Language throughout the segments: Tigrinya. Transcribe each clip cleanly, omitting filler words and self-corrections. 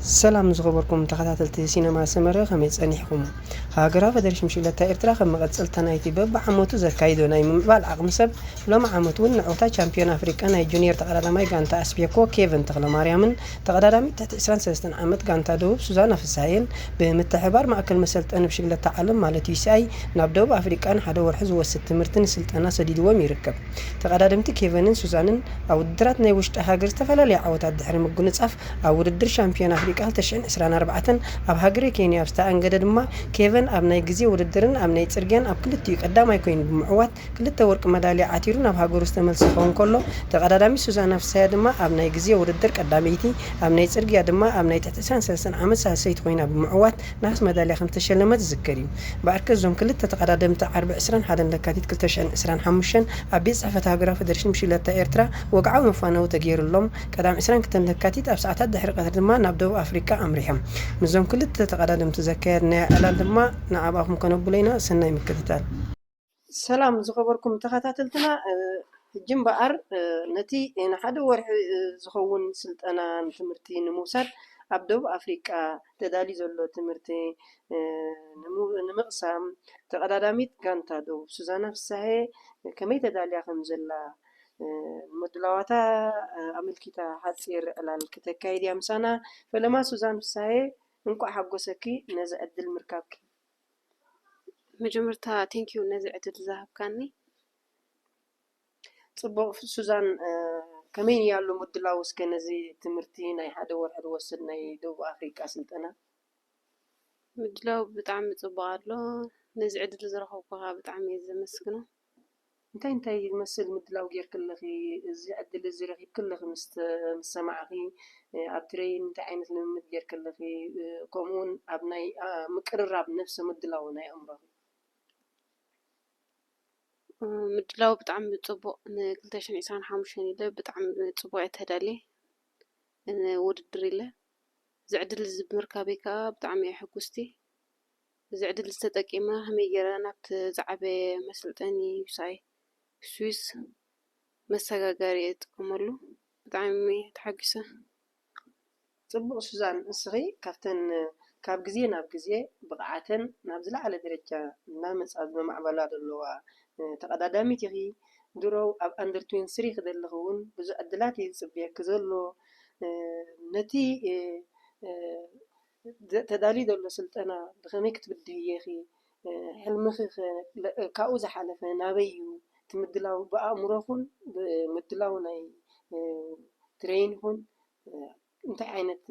سلام زغبركم تخاتلتي سينما سمرة خميس أنيحكم هاجرا فدرش مشيلة إرترا خم قتل تنايتي بب عموتو زكايدو ناي مبال عقم سب لما عموتون نعوتا شامبيون أفريقيا ناي جونيور تقرر ماي كانتا أسبيكو كيفن تغلى مريمن تقرر مي تحت إسران سلسلة عمت كانتا دوب سوزانا في الساين بمتحبار مع كل مسألة أنا بشكل تعلم مالتي ساي نابدوب أفريقيا حدا ورحز وست مرتن سلت أنا سديد وميركب تقرر متي كيفنن سوزانن أو درات ناي وشت هاجر تفلا لي عوتا الدحر مجنس أف أو ردر شامبيون أفريقيا تشين إسران أربعة أب هاجري كينيا بستا أنجد ما كيفن أبناء جزي وردرن أبناء ترجان أب كل تيك قدام يكون بمعوات كل التورق مدالي عتيرون أب هاجر استعمل سخون كله تقدامي سوزان نفسها دما أبناء جزي وردر قداميتي أبناء ترجع دما أبناء تحتسان سلسن عمل ساسيت خوينا بمعوات ناس مدالي خم تشلمت تذكريم بأركزهم كل تقدم تعرب إسران حدا لكاتيت كل تشين إسران حمشن أبيز صفة هاجرة فدرشين مشيلة إيرترا وقعوا مفانا وتغيير اللهم قدام إسران كتن لكاتيت أبسعة دحر قدر دما نبدو أفريقيا أمريكا مزون كل تقدم تذكرنا على دما نعباهم كانوا بلينا سنة مكتتال سلام زخبركم تخاتلتنا جنبار نتي إن حدا ورح زخون سلت أنا تمرتي نموسات أبدو أفريقيا تدالي زلو تمرتي نمقسم تقداميت كانت دو سوزانا في السهي كمية تدالي خمزلا مدلواتا أملكيتا حتصير على الكتكايد يا مسانا فلما سوزان في السهي نقع حقوسكي نزع الدل مركبك مجمرتا تانكيو نزع الدل ذهب كاني صبغ في سوزان كمين يالو مدلاوس كنزي تمرتين أي حدا ورحد وصلنا يدوب أفريقيا سلطنا مدلاو بتعمي صبغالو نزع الدل زرخوكها بتعمي زمسكنا انتي يمثل مدلاو غير كل خي الدل الزرخي كل خي مستمع خي أبترين انت عينت لمد غير كل خي كومون أبناي مقرر بنفس مدلاو ناي أمره مدلاو بتعمي صبغ نكلتاشن إسان حامشاني له بتعمي صبغ تهدالي إن ودري له زعدل زبمركابيكا بتعمي حقوستي زعدل استتقيمة هم يجرانا بتزعبي مسلطاني يساي سويس مساقاريت كمالو بتعمي تحقسه صبغ سوزان الصغي كافتن كاب جزية ناب جزية بقعتن نابزلا على درجة نامس أزمة معبلات اللغة تقدامي تغي درو أب أندر توين سريخ دلغون بزو أدلاتي صبيا كزلو نتي تدالي دولة سلطنة بخميك تبدي يخي حلمخي كاوز حالفة نابيو تمدلاو بقى مرافون بمدلاو ناي ترينهون انت عينت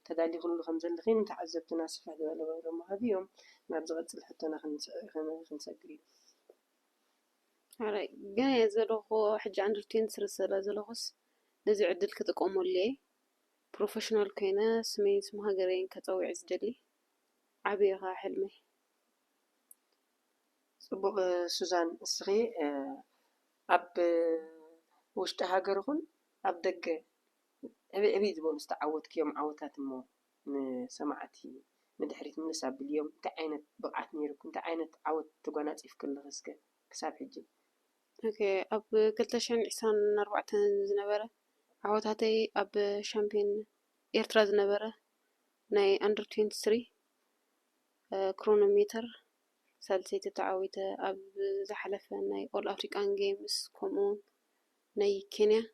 تدالي كل خمسة الحين تعذبت ناس في هذا لما هذيهم ما بزغت حتى أنا خنسجري على جاي زلخو حاجة عنده تين سلسلة زلخوس نزع عدل كتقوم لي بروفيشنال كينا سمي اسمها جرين كتوي عزدلي عبيها حلمي صبغ سوزان الصغي أب وش تهاجرهن أب دق أبي زبون استعوت كيوم عوتات مو سمعتي مدحريت من ساب اليوم تعينت بقعت نيرك انت عينت عوت تقنات في كل غسكة كساب حجي اوكي اب كلتاشن عسان 4 زنبرة عوتاتي اب شامبيون إيرترا زنبرة ناي أندر 23 كرونوميتر سالسيت تعاويته اب زحلفة ناي أول أفريكان جيمز كومون ناي كينيا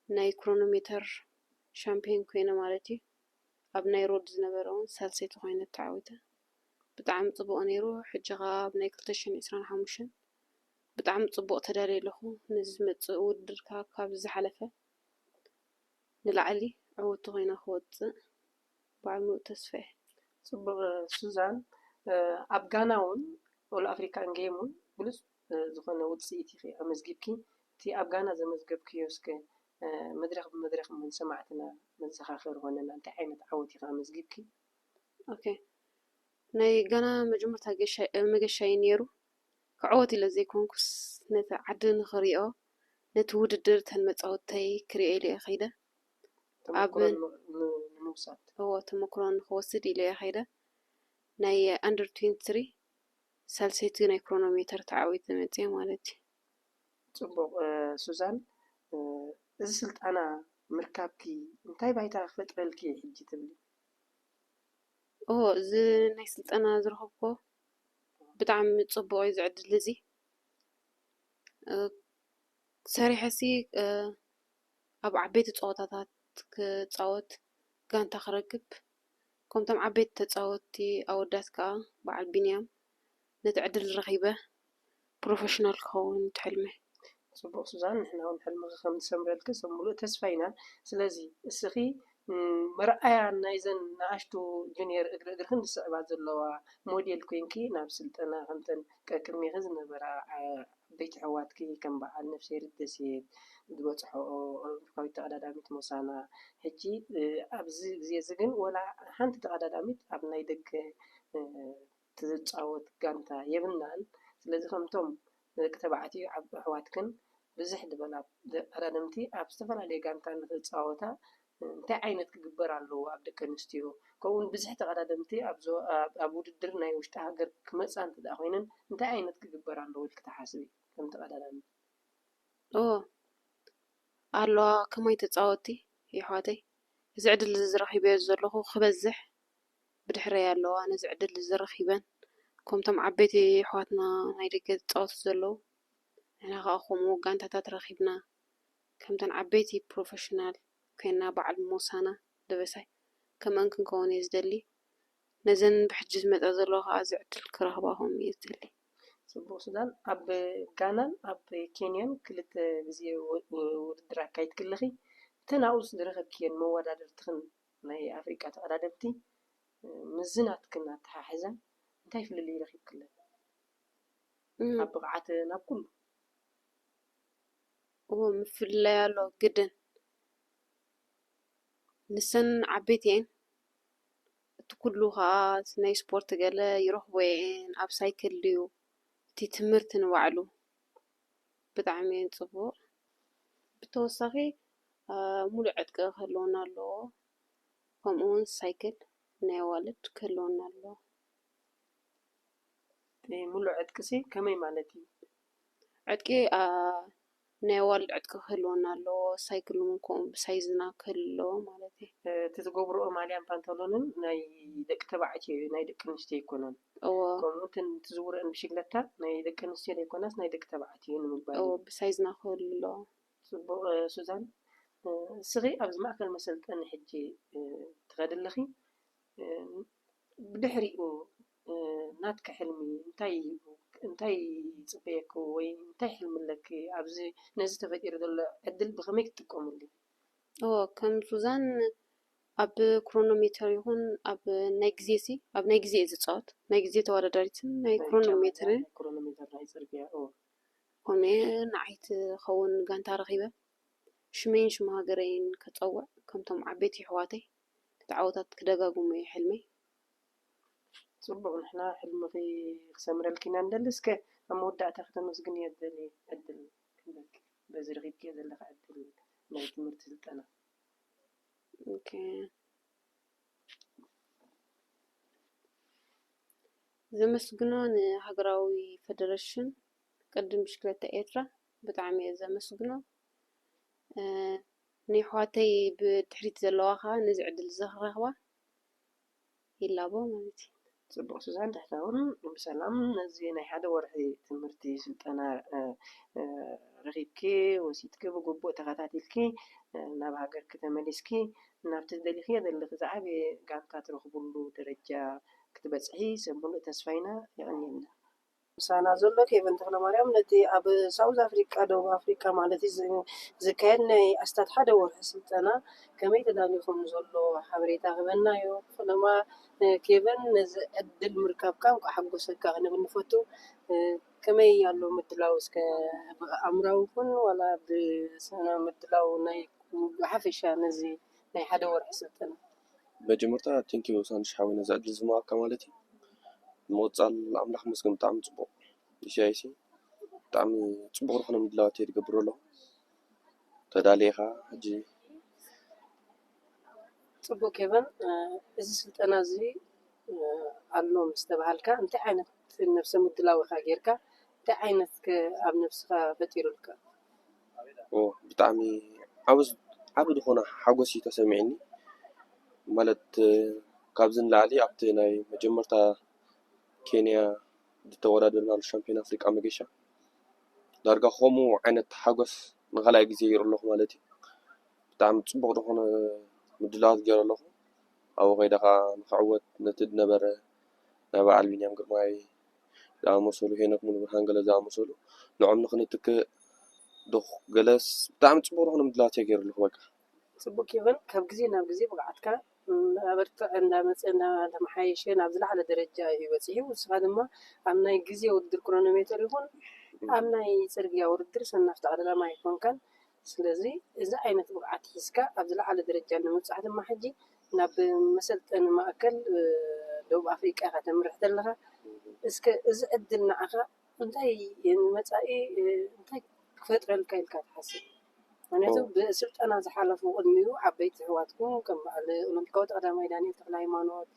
ناي كرونوميتر شامبيون كوينة مالتي اب ناي رود زنبرون سالسيت خوينة تعاويته بتعم طبق نيرو حجغا بناي كلتاشن عسران حاموشن بتعم طبق تداري له نزمت ودركا كاب زحلفة نلعلي عود غينا خوت بعمل تسفيه صبغ سوزان أفغاناون ولا أفريكان جيمون بلس زخنا ودسيتي في أمزجبكي تي أفغانا زي مزجبكي يوسك مدرخ من سمعتنا من سخاخر هنا أنت عينت عودي أمزجبكي اوكي ناي غانا مجمرتا مغشاي نيرو كعوتي لزي كونكس نت عدن خريئة نت وددر تنمصاوتي كريالي خيده تمكرن نموسات هو تمكرن خوسد إلي خيده ناي أندر 23 سالسيتي ناي كرونوميتر تعاويت متي مالتي صبغ سوزان إذا سلت أنا مركبكي انتي بايتا فطرلكي حجي تبلي እዚ ናይ ስልጠና ዝረኸብኮ ብጣዕሚ ጽቡቕ እዩ ዝዕድል እዚ ሰሪሐሲ ኣብ ዓበይቲ ፀወታታት ክፃወት ጋንታ ክረክብ ከምቶም ዓበይቲ ተፃወቲ ኣወዳት ከዓ በዓል ቢንያም ነቲ ዕድል ረኺበ ፕሮፌሽናል ክኸውን ትሕልሜ ጽቡቕ ሱዛን ንሕና እውን ሕልምኺ ከም ዝሰምረልክ ሙሉእ ተስፋ ኢና ስለዚ እስኺ መርኣያ ናይዘን ንኣሽቱ ጁኒየር እግሪ ክንስዕባ ዘለዋ ሞዴል ኮንኪ ናብ ስልጠና ከምተን ቅድሚኺ ዝነበራ ዓበይቲ ኣሕዋትኪ ከም በዓል ነፍሴር ደሴት ዝበፅሖ ኦሎምፒካዊት ተቐዳዳሚት ሞሳና ሕጂ ኣብዚ ግዜ እዚ ግን ወላ ሓንቲ ተቐዳዳሚት ኣብ ናይ ደገ ትፃወት ጋንታ የብልናን ስለዚ ከምቶም ደቂ ተባዕትዮ ኣሕዋትክን ብዙሕ ዝበላ ተቐዳደምቲ ኣብ ዝተፈላለየ ጋንታ ንክፃወታ እንታይ ዓይነት ክግበር ኣለዎ ኣብ ደቂ ኣንስትዮ ከምኡውን ብዙሕ ተቐዳደምቲ ኣብ ውድድር ናይ ውሽጢ ሃገር ክመፃ እንተደኣ ኮይነን እንታይ ዓይነት ክግበር ኣለዎ ኢልክ ትሓስቢ ከም ተቐዳዳሚ ኣለዋ ከመይ ተፃወቲ ኣሕዋተይ እዚ ዕድል ዝረኺበዮ ዘለኹ ክበዝሕ ብድሕረይ ኣለዋ ነዚ ዕድል ዝረኺበን ከምቶም ዓበይቲ ኣሕዋትና ናይ ደገ ዝፃወቱ ዘለዉ ንሕና ከዓ ከምኡ ጋንታታት ረኺብና ከምተን ዓበይቲ ፕሮፌሽናል ኮይና በዓል ሞሳና ደበሳይ ከምአን ክንከውን እየ ዝደሊ ነዘን ብሕጂ ዝመፃ ዘለዋ ከዓ እዚ ዕድል ክረኽባኹም እየ ዝደሊ ጽቡቕ ሱዳን ኣብ ጋናን ኣብ ኬንያን ክልተ ግዜ ውድድር ኣካይድ ክለኺ እተን ኣብኡ ዝረኸብክየን መወዳደርትኽን ናይ ኣፍሪቃ ተቐዳደምቲ ምዝናትክን ኣተሓሕዘን እንታይ ፍልልይ ረኺብክለን ኣብ ብቕዓት ናብ ኩሉ ምፍልላይ ኣሎ ግድን ንሰን ዓበይቲ እየን እቲ ኩሉ ከዓ ናይ ስፖርት ገለ ይረኽቦ እየን ኣብ ሳይክል ድዩ እቲ ትምህርቲ ንባዕሉ ብጣዕሚ ጽቡቕ ብተወሳኺ ሙሉእ ዕጥቂ ክህልወና ኣለዎ ከምኡውን ሳይክል ናይ ኣዋልድ ክህልወና ኣለዎ ሙሉእ ዕጥቂሲ ከመይ ማለት እዩ ዕጥቂ ናይ ኣዋልድ ዕጥቂ ክህልወና ኣለዎ ሳይክል እውን ከምኡ ብሳይዝና ክህልዎ ማለት እዩ እቲ ዝገብርኦ ማልያን ፓንታሎንን ናይ ደቂ ተባዕትዮ ናይ ደቂ ኣንስትዮ ኣይኮነን ከምኡ እቲ ዝውረአን ብሽክለታ ናይ ደቂ ኣንስትዮ ዘይኮናስ ናይ ደቂ ተባዕትዮ ንምባል ብሳይዝና ክህሉ ኣለዎ ጽቡቕ ሱዛን እስኺ ኣብዚ ማእከል መሰልጠኒ ሕጂ ትኸዲ ኣለኺ ብድሕሪኡ ናትካ ሕልሚ እንታይ ጽበየክ ወይ እንታይ ሕልሚ ኣለክ ኣብዚ ነዚ ተፈጢሩ ዘሎ ዕድል ብኸመይ ክትጥቀመሉ ከም ሱዛን ኣብ ክሮኖሜተር ይኹን ኣብ ናይ ግዜሲ ኣብ ናይ ግዜ ዝፃወት ናይ ግዜ ተወዳዳሪትን ናይ ክሮኖሜተር ናይ ፅርግያ ከምኡ ንዓይቲ ኸውን ጋንታ ረኺበ ሽመይን ሽማ ሃገረይን ከፀውዕ ከምቶም ዓበይቲ ኣሕዋተይ ተዓወታት ክደጋግሙ እየ ሕልመይ ጽቡቕ ንሕና ሕልምኺ ክሰምረልክ ኢና ንደሊ እስከ ኣብ መወዳእታ ከተመስግን እየ ዝደሊ ዕድል ክንበልክ በዚ ረኺብክዮ ዘለካ ዕድል ናይ ትምህርቲ ስልጠና ዘመስግኖ ንሃገራዊ ፌደሬሽን ቅድም ብሽክለታ ኤርትራ ብጣዕሚ እየ ዘመስግኖ ንኣሕዋተይ ብድሕሪት ዘለዋ ከዓ ነዚ ዕድል ዝረኽባ ይላቦ ማለት እዩ ጽቡቕ ሱዛን ድሕና እውን ብሰላም ነዚ ናይ ሓደ ወርሒ ትምህርቲ ስልጠና ረኺብኪ ወሲድኪ ብግቡእ ተኸታቲልኪ ናብ ሃገርኪ ተመሊስኪ ናብቲ ዝደሊኽዮ ዘለኺ ዝዓበየ ጋንታ ትረኽብሉ ደረጃ ክትበፅሒ ሰብ ሙሉእ ተስፋ ኢና ይቕኒየና ምሳና ዘሎ ኬቨን ተክለማርያም ነቲ ኣብ ሳውዝ ኣፍሪካ ደቡብ ኣፍሪካ ማለት እዩ ዝካየድ ናይ ኣስታት ሓደ ወርሒ ስልጠና ከመይ ተዳሊኹም ዘሎ ሓበሬታ ክበናዮ ፍለማ ኬቨን ነዚ ዕድል ምርካብካ እንኳ ሓጎሰካ ክንብል ንፈቱ ከመይ ኣሎ ምድላው እስከ ኣእምራዊ ይኹን ዋላ ብስነ ምድላው ናይ ብሓፈሻ ነዚ ናይ ሓደ ወርሒ ስልጠና መጀመርታ ቴንኪዩ ሳንድሽ ሓዊ ነዚ ዕድል ዝመሃብካ ማለት እዩ ምቕፃል ኣምላኽ መስገን ብጣዕሚ ፅቡቕ ይሻይሲ ብጣዕሚ ፅቡቕ ዝኾነ ምድላዋት እየ ዝገብር ኣለኹ ተዳልየኻ ሕጂ ጽቡቕ ኬቨን እዚ ስልጠና እዚ ኣሎ ምስ ተባሃልካ እንታይ ዓይነት ነፍሰ ምድላው ኢኻ ጌርካ እንታይ ዓይነት ኣብ ነፍስኻ ፈጢሩልካ ብጣዕሚ ዓውዝ ዓብ ዝኾነ ሓጎስ እዩ ተሰሚዕኒ ማለት ካብዝን ላዕሊ ኣብቲ ናይ መጀመርታ ኬንያ ዝተወዳደርናሉ ሻምፒዮን ኣፍሪቃ መጌሻ ዳርጋ ከምኡ ዓይነት ሓጎስ ንኻልኣይ ግዜ ይርኢ ኣለኹ ማለት እዩ ብጣዕሚ ፅቡቕ ዝኾነ ምድላዋት ገይረ ኣለኹ ኣብኡ ከይደ ከዓ ንክዕወት ነቲ ዝነበረ ናይ በዓል ቢንያም ግርማይ ዝኣመሰሉ ሄኖክ ሙሉብርሃን ገለ ዝኣመሰሉ ንዖም ንክንትክእ ገለስ ብጣዕሚ ፅቡቕ ዝኾነ ምድላዋት እየ ገይረ ኣለኹ በቃ ፅቡቅ ይኹን ካብ ግዜ ናብ ግዜ ብቕዓትካ እንዳመፀ እንዳተመሓየሸ ናብ ዝለዓለ ደረጃ እዩ በፂሑ ንስኻ ድማ ኣብ ናይ ግዜ ውድድር ክሮኖሜትር ይኹን ኣብ ናይ ፅርግያ ውድድር ሰናፍቲ ቀዳማይ ኣይኮንካን ስለዚ እዚ ዓይነት ብቕዓት ሒዝካ ኣብ ዝለዓለ ደረጃ ንምብፃሕ ድማ ሕጂ ናብ መሰልጠኒ ማእከል ደቡብ ኣፍሪቃ ኢኻ ተምርሕ ዘለኻ እስከ እዚ ዕድል ንዓኻ እንታይ ንመፃኢ እንታይ ክፈጥረልካ ኢልካ ትሓስብ ምክንያቱ ብስልጠና ዝሓለፉ ቅድሚኡ ዓበይቲ ኣሕዋትኩም ከም በዓል ኦሎምፒካዊ ቀዳማይ ዳንኤል ተክለ ሃይማኖት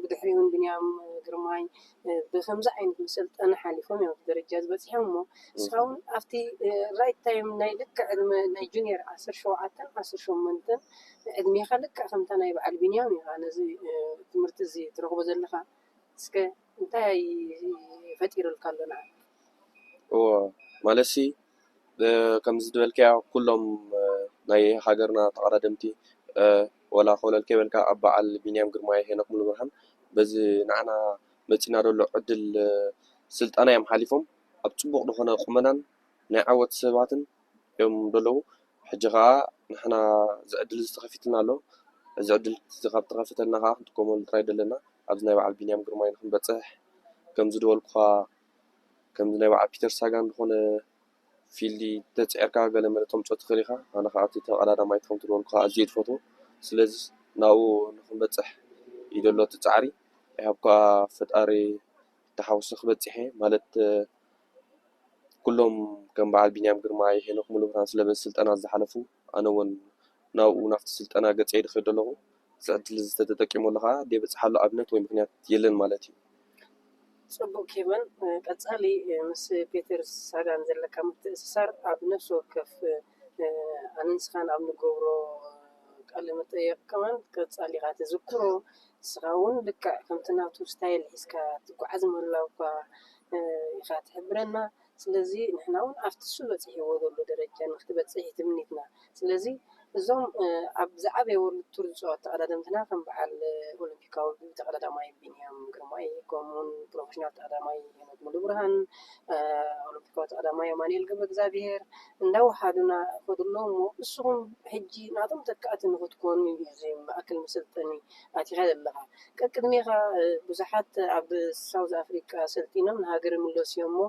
ብድሕሪኡን ቢንያም ግርማይ ብከምዚ ዓይነት መሰልጠኒ ሓሊፎም እዮም ደረጃ ዝበፂሖም እሞ ንስኻ እውን ኣብቲ ራይት ታይም ናይ ልክዕ ዕድመ ናይ ጁኒየር 17 18 ዕድሜኻ ልክዕ ከምታ ናይ በዓል ቢንያም ኢኻ ነዚ ትምህርቲ እዚ ትረክቦ ዘለካ እስከ እንታይ ፈጢሩልካ ኣሎ ንዓ ማለሲ ከምዚ ዝበልከያ ኩሎም ናይ ሃገርና ተቀዳደምቲ ወላ ኮለል ከበልካ ኣብ በዓል ቢንያም ግርማይ ሄኖክ ሙሉብርሃን በዚ ንዓና መፂና ዘሎ ዕድል ስልጠና እዮም ሓሊፎም ኣብ ፅቡቕ ዝኾነ ቁመናን ናይ ዓወት ሰባትን እዮም ዘለዉ ሕጂ ከዓ ንሕና ዝዕድል ዝተኸፊትና ኣሎ እዚ ዕድል ካብ ተኸፊተልና ከዓ ክንጥቀመሉ ጥራይ ዘለና ኣብዚ ናይ በዓል ቢንያም ግርማይ ንክንበፅሕ ከምዚ ዝበልኩ ከምዚ ናይ በዓል ፒተር ሳጋን ዝኾነ ፊልዲ ተፅዕርካ ገለ መለ ተምፅኦ ትኽእል ኢኻ ኣነ ከዓ እቲ ተቐዳዳማይ ከም ትበልኩ ኣዝየ ዝፈትዎ ስለዚ ናብኡ ንክንበፅሕ እዩ ዘሎ እቲ ፃዕሪ ይሃብካ ፈጣሪ ተሓውሶ ክበፅሕ ማለት ኩሎም ከም በዓል ቢንያም ግርማይ ሄኖክ ሙሉብርሃን ስለበዚ ስልጠና ዝሓለፉ ኣነ እውን ናብኡ ናብቲ ስልጠና ገፀይ ድኸይድ ኣለኹ ዝዕድል ዝተተጠቂሙ ኣለካ ደይበፅሓሉ ኣብነት ወይ ምክንያት የለን ማለት እዩ ፅቡቅ ኬቨን ቀፃሊ ምስ ፔተር ሳጋን ዘለካ ምትእስሳር ኣብ ነፍሲ ወከፍ ኣነንስኻን ኣብ ንገብሮ ቃለ መጠየቅ ከመን ቀፃሊ ኢኻ ተዝክሮ ንስኻ እውን ልክዕ ከምቲ ናቱ ስታይል ሒዝካ ትጓዓዝ ምህላውካ ኢኻ ትሕብረና ስለዚ ንሕና እውን ኣብቲ እሱ በፂሕዎ ዘሎ ደረጃ ንክትበፅሕ ትምኒትና ስለዚ እዞም ኣብ ዝዓበየ ወርልድ ቱር ዝፀወቱ ተቀዳደምትና ከም በዓል ኦሎምፒካዊ ተቀዳዳማይ ቢንያም ግርማይ ከምኡውን ፕሮፌሽናል ተቀዳዳማይ ሄኖክ ሙሉብርሃን ኦሎምፒካዊ ተቀዳዳማይ ኣማኑኤል ገብረ እግዚኣብሄር እንዳወሓዱና ከድሎ እሞ ንስኹም ሕጂ ናቶም ተካእቲ ንክትኮኑ እዚ ማእከል መሰልጠኒ ኣቲኻ ዘለኻ ቀቅድሜኻ ብዙሓት ኣብ ሳውዝ ኣፍሪቃ ሰልጢኖም ንሃገር ምለስዮም እሞ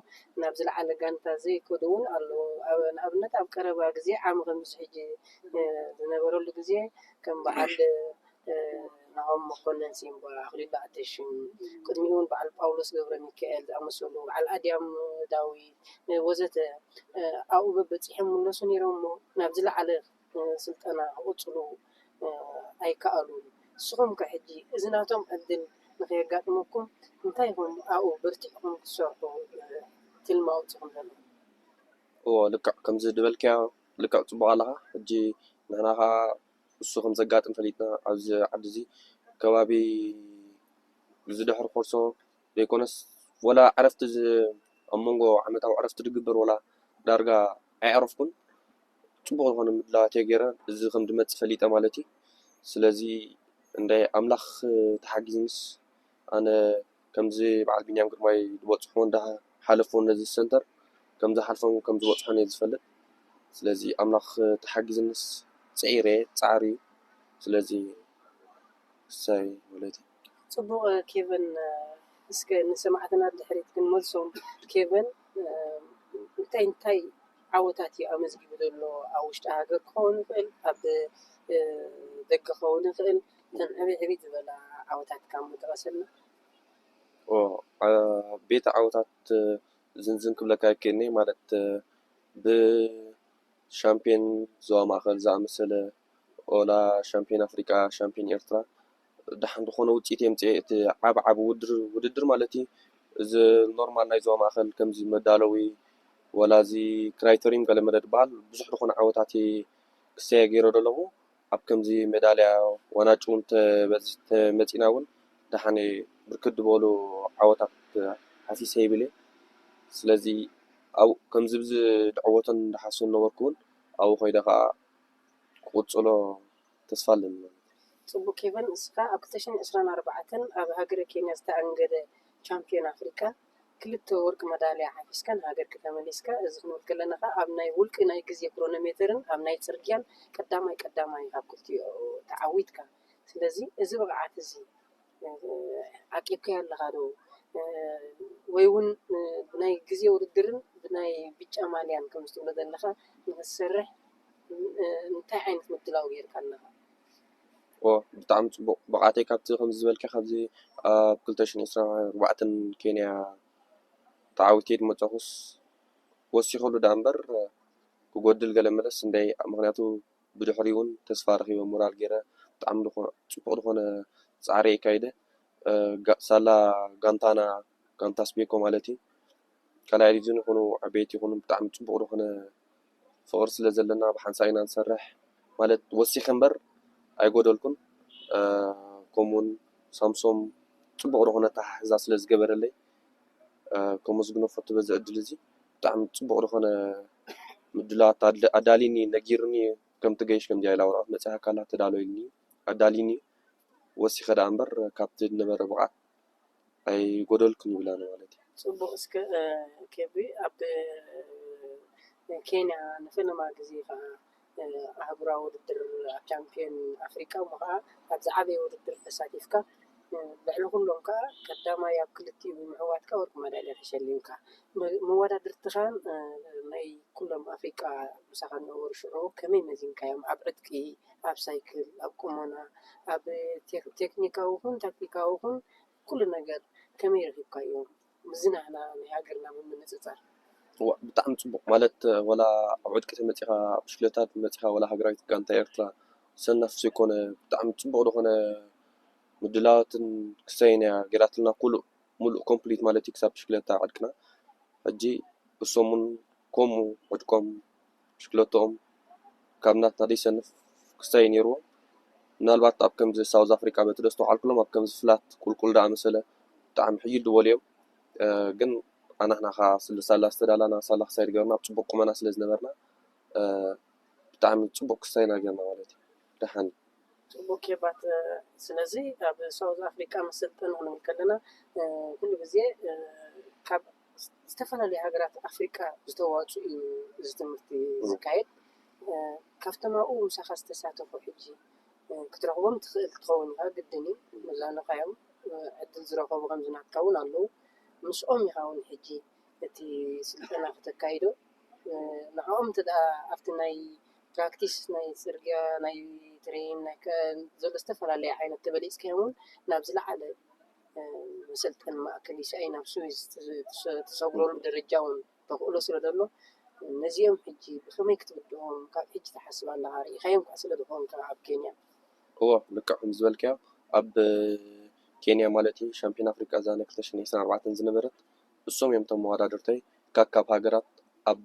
ናብ ዝለዓለ ጋንታ ዘይከዱ እውን ኣለዉ ንኣብነት ኣብ ቀረባ ግዜ ዓመ ከምዚ ሕጂ ዝነበረሉ ግዜ ከም በዓል ናሆም መኮነን ሲምባ ኣክሊሉ ኣተሽም ቅድሚኡ እውን በዓል ጳውሎስ ገብረ ሚካኤል ዝኣመሰሉ በዓል ኣድያም ዳዊት ወዘተ ኣብኡ በበፂሖም ምለሱ ነይሮም እሞ ናብ ዝለዓለ ስልጠና ክቕፅሉ ኣይከኣሉን ንስኹም ከ ሕጂ እዚ ናቶም ዕድል ንከየጋጥመኩም እንታይ ይኹም ኣብኡ በርቲዕኩም ትሰርሑ ትልሚ ኣውፂኹም ዘሎ ልክዕ ከምዚ ድበልከያ ልክዕ ፅቡቅ ኣለካ ሕጂ ንሕና ከዓ እሱ ከም ዘጋጥም ፈሊጥና ኣብዚ ዓዲ እዚ ከባቢ ዝድሕር ኮርሶ ዘይኮነስ ወላ ዕረፍቲ ኣብ መንጎ ዓመታዊ ዕረፍቲ ድግበር ወላ ዳርጋ ኣይዕረፍኩን ፅቡቅ ዝኾነ ምድላዋት እየ ገይረ እዚ ከም ድመፅእ ፈሊጠ ማለት እዩ ስለዚ እንዳይ ኣምላኽ ተሓጊዝንስ ኣነ ከምዚ በዓል ቢንያም ግርማይ ዝበፅሖ እንዳሓለፎ ነዚ ሰንተር ከምዚ ሓልፎም ከም ዝበፅሖ እየ ዝፈልጥ ስለዚ ኣምላኽ ተሓጊዝንስ ፅዒረ ፃዕሪ ስለዚ እሰይ ማለት እዩ ፅቡቅ ኬቨን እስከ ንሰማዕትና ድሕሪት ክንመልሶም ኬቨን እንታይ እንታይ ዓወታት እዩ ኣመዝጊቡ ዘሎ ኣብ ውሽጢ ሃገር ክኸውን ይኽእል ኣብ ደገ ክኸውን ይኽእል እተን ዕብይ ዕብይ ዝበላ ዓወታት ካብ ምጠቐሰልና ቤተ ዓወታት ዝንዝን ክብለካ ይክእልኒ ማለት ብሻምፒዮን ዞባ ማእከል ዝኣመሰለ ወላ ሻምፒዮን ኣፍሪቃ ሻምፒዮን ኤርትራ ድሓን ዝኾነ ውፅኢት የምፅእ እቲ ዓብ ውድድር ማለት እዩ እዚ ኖርማል ናይ ዞባ ማእከል ከምዚ መዳለዊ ወላ እዚ ክራይተሪም ገለ መለ ድበሃል ብዙሕ ዝኾነ ዓወታት ክሳይ ገይሮ ደለኹ ኣብ ከምዚ ሜዳልያ ዋናጭ እውን መፂና እውን ድሓነ ብርክት ዝበሉ ዓወታት ሓሲሰ ይብል ስለዚ ኣብ ከምዚ ብዝዕወቶን እንዳሓስቡ ነበርኩ እውን ኣብኡ ከይደ ከዓ ክቕፅሎ ተስፋ ኣለኒ ፅቡቅ ኬቨን እስካ ኣብ 2024 ኣብ ሃገረ ኬንያ ዝተኣንገደ ቻምፒዮን ኣፍሪካ ክልተ ወርቂ መዳልያ ሓፊስካ ንሃገርካ ተመሊስካ እዚ ክንብል ከለና ከዓ ኣብ ናይ ውልቂ ናይ ግዜ ክሮኖሜትርን ኣብ ናይ ፅርግያን ቀዳማይ ካብ ክልቲኡ ተዓዊትካ ስለዚ እዚ ብቕዓት እዚ ዓቂብካዮ ኣለካ ዶ ወይ እውን ብናይ ግዜ ውድድርን ብናይ ብጫ ማልያን ከም ዝትብሎ ዘለካ ንክትሰርሕ እንታይ ዓይነት ምድላው ጌርካ ኣለካ ብጣዕሚ ፅቡቅ ብቕዓተይ ካብቲ ከምዚ ዝበልካ ካብዚ ኣብ 2024 ኬንያ ተዓዊተ ድመፀኹስ ወሲኸሉ ዳ እምበር ክጎድል ገለ መለስ እንዳይ ምክንያቱ ብድሕሪ እውን ተስፋ ረኺበ ሞራል ገይረ ብጣዕሚ ፅቡቅ ዝኾነ ፃዕሪ ይካይደ ሳላ ጋንታ ስቤኮ ማለት እዩ ካልኣይ ዲቪዥን ይኹኑ ዓበይቲ ይኹኑ ብጣዕሚ ፅቡቅ ዝኾነ ፍቅሪ ስለ ዘለና ብሓንሳብ ኢና ንሰርሕ ማለት ወሲኸ እምበር ኣይጎደልኩን ከምኡውን ሳምሶም ፅቡቅ ዝኾነ ኣተሓሕዛ ስለ ዝገበረለይ ከመስግኖ ፈቱ በዚ ዕድል እዚ ብጣዕሚ ፅቡቅ ዝኾነ ምድላት ኣዳሊኒ ነጊርኒ ከምቲ ገይሽ ከምዚ ኢላ ወረቐት መፅሓ ካላ ተዳልየልኒ ኣዳሊኒ ወሲኸ ዳ እምበር ካብቲ ዝነበረ ብቕዓት ኣይጎደልኩን ይብላኒ ማለት እዩ ፅቡቅ እስከ ኬቢ ኣብ ኬንያ ንፈለማ ግዜ ከዓ ኣህጉራዊ ውድድር ኣብ ቻምፒዮን ኣፍሪካ እሞ ከዓ ኣብ ዝዓበየ ውድድር ተሳቲፍካ ልዕሊ ኩሎም ከዓ ቀዳማይ ኣብ ክልቲኡ ብምዕዋትካ ወርቂ መዳልያ ተሸሊምካ መወዳድርትኻ ናይ ኩሎም ኣፍሪካ ምሳኻ ዝነበሩ ሽዑ ከመይ መዚንካዮም ኣብ ዕጥቂ ኣብ ሳይክል ኣብ ቁመና ኣብ ቴክኒካዊ ይኹን ታክቲካዊ ይኹን ኩሉ ነገር ከመይ ረኺብካዮም ምዝናህና ናይ ሃገርና ብምንፅፃር ብጣዕሚ ፅቡቅ ማለት ወላ ኣብ ዕጥቂ ተመፂኻ ኣብ ብሽክሌታት መፂኻ ወላ ሃገራዊት ጋንታ ኤርትራ ሰናፍ ዘይኮነ ብጣዕሚ ፅቡቅ ዝኾነ ምድላዋትን ክሳይና ገይራትልና ሙሉእ ኮምፕሊት ማለት እዩ ክሳብ ብሽክሌታ ዓድቅና ሕጂ እሶም እውን ከምኡ ዕጥቆም ብሽክሌቶኦም ካብ ናትና ደይሰንፍ ክሳይ ነይርዎ ምናልባት ኣብ ከምዚ ሳውዝ ኣፍሪካ በቲ ደስ ተባሃልኩሎም ኣብ ከምዚ ፍላት ቁልቁል ዳ መሰለ ብጣዕሚ ሕይል ድበሉ እዮም ግን ኣናህና ከዓ ሳላ ዝተዳላና ሳላ ክሳይድ ገርና ኣብ ፅቡቅ ቁመና ስለ ዝነበርና ብጣዕሚ ፅቡቅ ክሳይና ገርና ማለት እዩ ደሓን ፅቡቅ ኬባት ስለዚ ኣብ ሳውዝ ኣፍሪካ መሰልጠን ክንብል ከለና ኩሉ ግዜ ካብ ዝተፈላለዩ ሃገራት ኣፍሪካ ዝተዋፅኡ እዩ እዚ ትምህርቲ ዝካየድ ካብቶም ኣብኡ ምሳኻ ዝተሳተፉ ሕጂ ክትረኽቦም ትኽእል ትኸውን ኢኻ ግድን እዩ መዛነቃዮም ዕድል ዝረኸቡ ከምዝናትካ እውን ኣለዉ ምስኦም ኢኻ እውን ሕጂ እቲ ስልጠና ክተካይዶ ንዕኦም እንተደኣ ኣብቲ ናይ ፕራክቲስ ናይ ፅርግያ ናይ ትሬን ናይ ዘሎ ዝተፈላለየ ዓይነት ተበሊፅካዮም እውን ናብ ዝለዓለ መሰልጠኒ ማእከል ይስኣይ ናብ ስዊዝ ተሰግረሉ ደረጃ እውን ተኽእሎ ስለ ዘሎ ነዚኦም ሕጂ ብከመይ ክትብድሆም ካብ ሕጂ ተሓስብ ኣለካ ርኢኻዮም ከዓ ስለ ዝኾንካ ኣብ ኬንያ ልክዕ ከም ዝበልካዮ ኣብ ኬንያ ማለት እዩ ሻምፒዮን ኣፍሪካ ዛነ 2024 ዝነበረት እሶም እዮም እቶም መወዳደርተይ ካብ ሃገራት ኣብ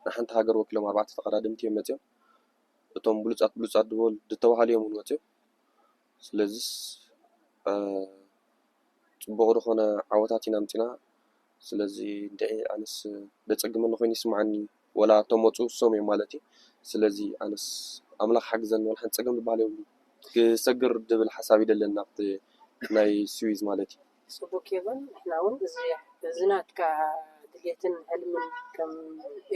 ንሓንቲ ሃገር ወኪሎም 4 ተቐዳድምቲ እዮም መፅኦም እቶም ብሉፃት ዝተባሃሉ እዮም እውን መፅኦም ስለዚ ፅቡቅ ዝኾነ ዓወታት ኢና ምፂና ስለዚ እንታይ ኣነስ ደፀግመኒ ኮይኑ ይስማዓኒ ወላ እቶም መፁ እሶም እዮም ማለት እዩ ስለዚ ኣነስ ኣምላኽ ሓግዘኒ ወላ ሓንቲ ፀገም ዝበሃል የብሉ ክሰግር ድብል ሓሳብ ይደለኒ ናብቲ ናይ ስዊዝ ማለት እዩ ፅቡቅ ኬቨን ንሕና እውን እዚ ናትካ ድሌትን ሕልምን ከም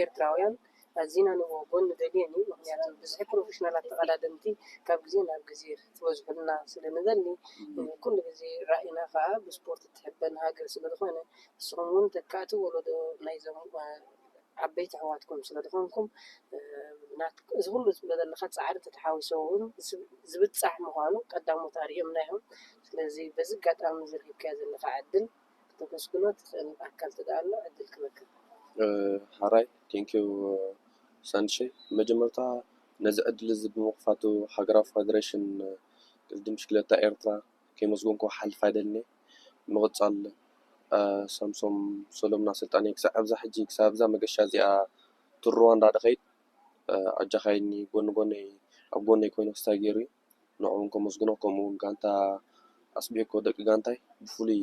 ኤርትራውያን ኣዝና ንጎን ደልየኒ ምክንያቱ ብዙሕ ፕሮፌሽናላት ተቐዳደምቲ ካብ ግዜ ናብ ግዜ ክትበዝሑልና ስለንደሊ ኩሉ ግዜ ራእይና ከዓ ብስፖርት እትሕበን ሃገር ስለዝኾነ ንስኹም እውን ተካእቲ ወለዶ ናይዞም ዓበይቲ ኣሕዋትኩም ስለዝኾንኩም እዚ ኩሉ ዝብሎ ዘለካ ፃዕሪ ተተሓዊሶ እውን ዝብፃሕ ምዃኑ ቀዳሞት ኣርኦምናዮም ስለዚ በዚ ኣጋጣሚ ዝረኺብካዮ ዘለካ ዕድል ከተመስግኖ ትኽእል ኣካል ተዳኣሎ ዕድል ክበክል ሓራይ ቴንኪዩ ሳንድሸይ መጀመርታ ነዚ ዕድል እዚ ብምኽፋቱ ሃገራዊ ፌደሬሽን ቅድድም ብሽክሌታ ኤርትራ ከይመስጎንኩ ሓልፍ ኣይደልኒ ምቕፃል ሳምሶም ሰሎምና ስልጣነይ ክሳብ ኣብዛ ሕጂ ክሳብ ኣብዛ መገሻ እዚኣ ትሩዋ እንዳደኸይድ ኣጃኻይኒ ጎኒ ኣብ ጎነይ ኮይኑ ክስታይ ገይሩ እዩ ንዕኦም ከመስግኖ ከምኡውን ጋንታ ኣስቢዕኮ ደቂ ጋንታይ ብፍሉይ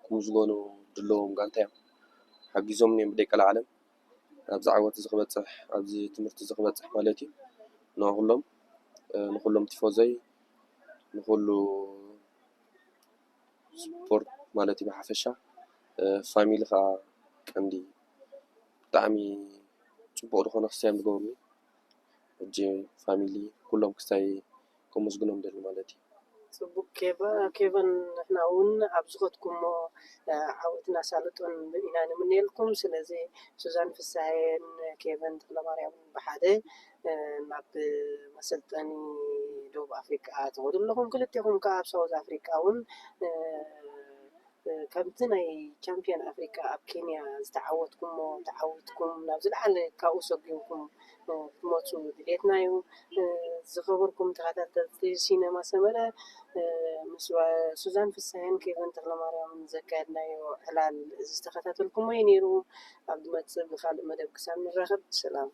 ክምስገኑ ድለዎም ጋንታ እዮም ሓጊዞም እዮም ብደይቀል ዓለም ኣብዚ ዓወት እዚ ክበፅሕ ኣብዚ ትምህርቲ እዚ ክበፅሕ ማለት እዩ ንኩሎም ቲፎዘይ ንኩሉ ስፖርት ማለት እዩ ብሓፈሻ ፋሚሊ ከዓ ቀንዲ ብጣዕሚ ፅቡቅ ዝኾነ ክስታይ ዝገብሩ ሕጂ ፋሚሊ ኩሎም ክስታይ ከመስግኖም ደሊ ማለት እዩ ፅቡቅ ኬቨን ንሕና እውን ኣብ ዝኸትኩሞ ዓወትና ሳልጦን ኢና ንምንኤልኩም ስለዚ ሱዛን ፍሳሐን ኬቨን ተክለማርያምን ብሓደ ናብ መሰልጠኒ ደቡብ ኣፍሪካ ትኸዱ ኣለኹም ክልቲኹም ከዓ ኣብ ሳውዝ ኣፍሪካ እውን ከምቲ ናይ ቻምፒዮን ኣፍሪካ ኣብ ኬንያ ተዓወትኩም ናብ ዝለዓለ ካብኡ ሰጊምኩም ክትመፁ ድሌትና እዩ ዝኸበርኩም ተኸታተልቲ ሲነማ ሰመረ ምስ ሱዛን ፍሳሐን ኬቨን ተክለማርያምን ዘካየድናዮ ዕላል ዝተኸታተልኩሞ እዩ ነይሩ ኣብ ዝመፅእ ብካልእ መደብ ክሳብ ንራኸብ ሰላም